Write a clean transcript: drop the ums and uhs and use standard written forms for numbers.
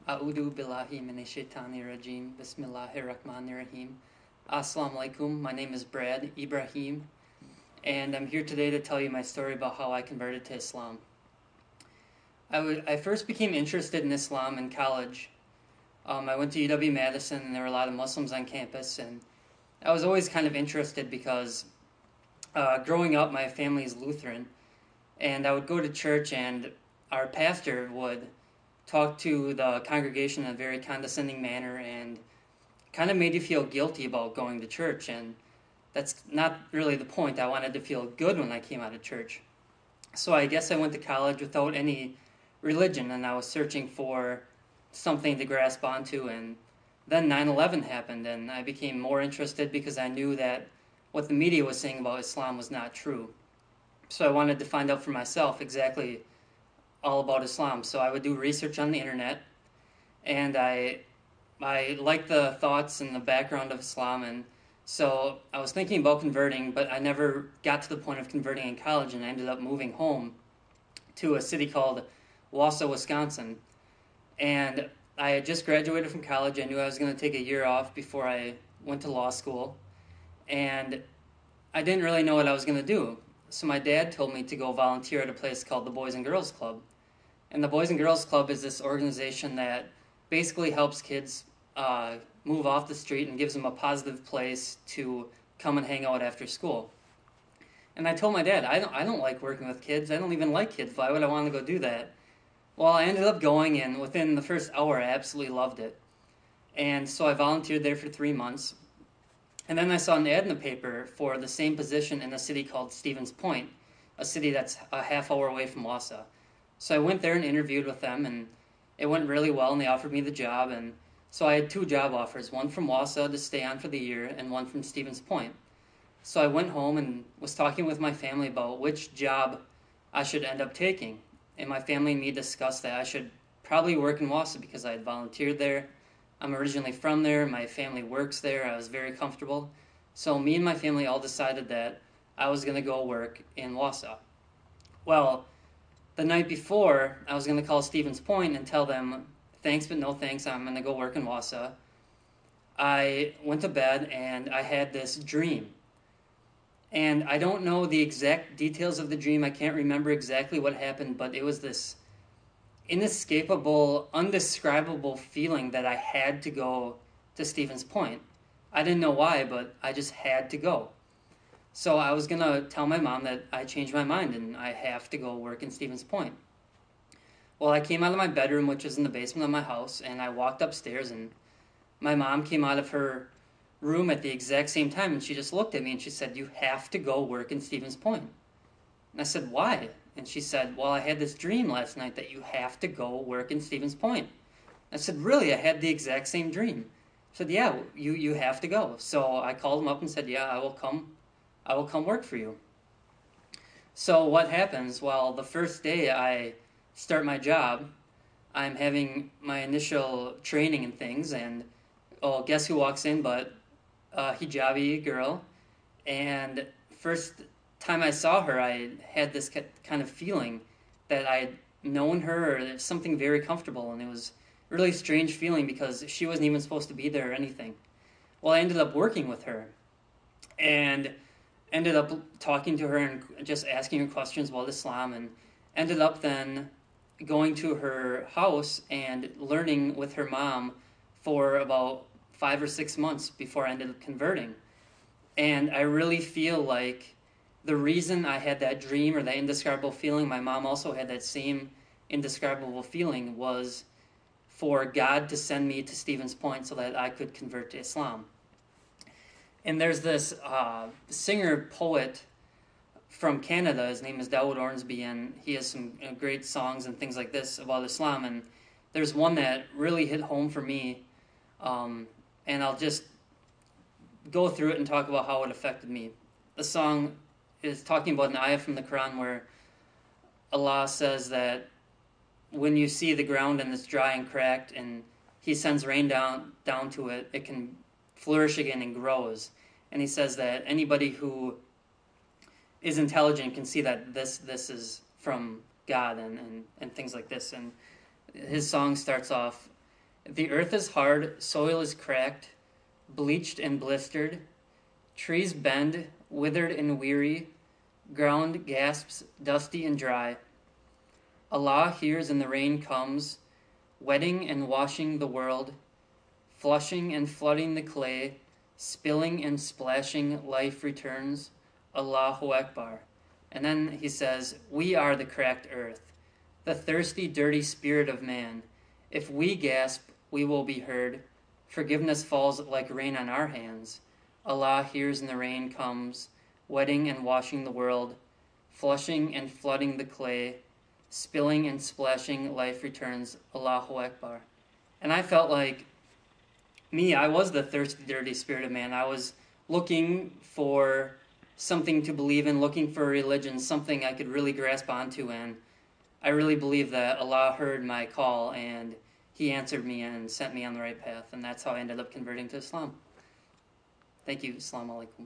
A'udhu billahi minash shaitani rajim. Bismillahir rahmanir rahim. Assalamu alaikum. My name is Brad Ibrahim, and I'm here today to tell you my story about how I converted to Islam. I first became interested in Islam in college. I went to UW-Madison, and there were a lot of Muslims on campus, and I was always kind of interested because growing up, my family is Lutheran, and I would go to church, and our pastor would talk to the congregation in a very condescending manner and kind of made you feel guilty about going to church, and that's not really the point. I wanted to feel good when I came out of church. So I guess I went to college without any religion, and I was searching for something to grasp onto, and then 9/11 happened, and I became more interested because I knew that what the media was saying about Islam was not true. So I wanted to find out for myself exactly all about Islam. So I would do research on the internet, and I liked the thoughts and the background of Islam, and so I was thinking about converting, but I never got to the point of converting in college, and I ended up moving home to a city called Wausau, Wisconsin. And I had just graduated from college. I knew I was going to take a year off before I went to law school, and I didn't really know what I was going to do. So my dad told me to go volunteer at a place called the Boys and Girls Club. And the Boys and Girls Club is this organization that basically helps kids move off the street and gives them a positive place to come and hang out after school. And I told my dad, I don't like working with kids. I don't even like kids. Why would I want to go do that? Well, I ended up going, and within the first hour, I absolutely loved it. And so I volunteered there for 3 months. And then I saw an ad in the paper for the same position in a city called Stevens Point, a city that's a half hour away from Wausau. So I went there and interviewed with them, and it went really well, and they offered me the job. And so I had 2 job offers, one from Wausau to stay on for the year, and one from Stevens Point. So I went home and was talking with my family about which job I should end up taking. And my family and me discussed that I should probably work in Wausau because I had volunteered there. I'm originally from there. My family works there. I was very comfortable. So me and my family all decided that I was going to go work in Wausau. Well, the night before, I was going to call Stevens Point and tell them, thanks but no thanks, I'm going to go work in Wausau. I went to bed and I had this dream. And I don't know the exact details of the dream. I can't remember exactly what happened, but it was this inescapable, undescribable feeling that I had to go to Stevens Point. I didn't know why, but I just had to go. So I was going to tell my mom that I changed my mind and I have to go work in Stevens Point. Well, I came out of my bedroom, which is in the basement of my house, and I walked upstairs, and my mom came out of her room at the exact same time, and she just looked at me and she said, "You have to go work in Stevens Point." And I said, "Why?" And she said, "Well, I had this dream last night that you have to go work in Stevens Point." I said, "Really? I had the exact same dream." She said, "Yeah, you have to go." So I called him up and said, "Yeah, I will come work for you." So what happens? Well, the first day I start my job, I'm having my initial training and things, and oh, guess who walks in but a hijabi girl. And first time I saw her, I had this kind of feeling that I had known her, or something very comfortable, and it was a really strange feeling because she wasn't even supposed to be there or anything. Well, I ended up working with her and ended up talking to her and just asking her questions about Islam, and ended up then going to her house and learning with her mom for about 5 or 6 months before I ended up converting. And I really feel like the reason I had that dream or that indescribable feeling, my mom also had that same indescribable feeling, was for God to send me to Stevens Point so that I could convert to Islam. And there's this singer-poet from Canada. His name is Dawood Ornsby, and he has some great songs and things like this about Islam. And there's one that really hit home for me, and I'll just go through it and talk about how it affected me. The song is talking about an ayah from the Quran where Allah says that when you see the ground and it's dry and cracked and He sends rain down to it, it can flourish again and grows. And He says that anybody who is intelligent can see that this is from God and things like this. And his song starts off, The earth is hard, soil is cracked, bleached and blistered, trees bend, withered and weary, ground gasps, dusty and dry. Allah hears and the rain comes, wetting and washing the world, flushing and flooding the clay, spilling and splashing, life returns. Allahu Akbar. And then he says, we are the cracked earth, the thirsty, dirty spirit of man. If we gasp, we will be heard. Forgiveness falls like rain on our hands. Allah hears and the rain comes, wetting and washing the world, flushing and flooding the clay, spilling and splashing, life returns. Allahu Akbar. And I felt like I was the thirsty, dirty spirit of man. I was looking for something to believe in, looking for a religion, something I could really grasp onto, and I really believe that Allah heard my call and He answered me and sent me on the right path, and that's how I ended up converting to Islam. Thank you. Assalamu alaikum.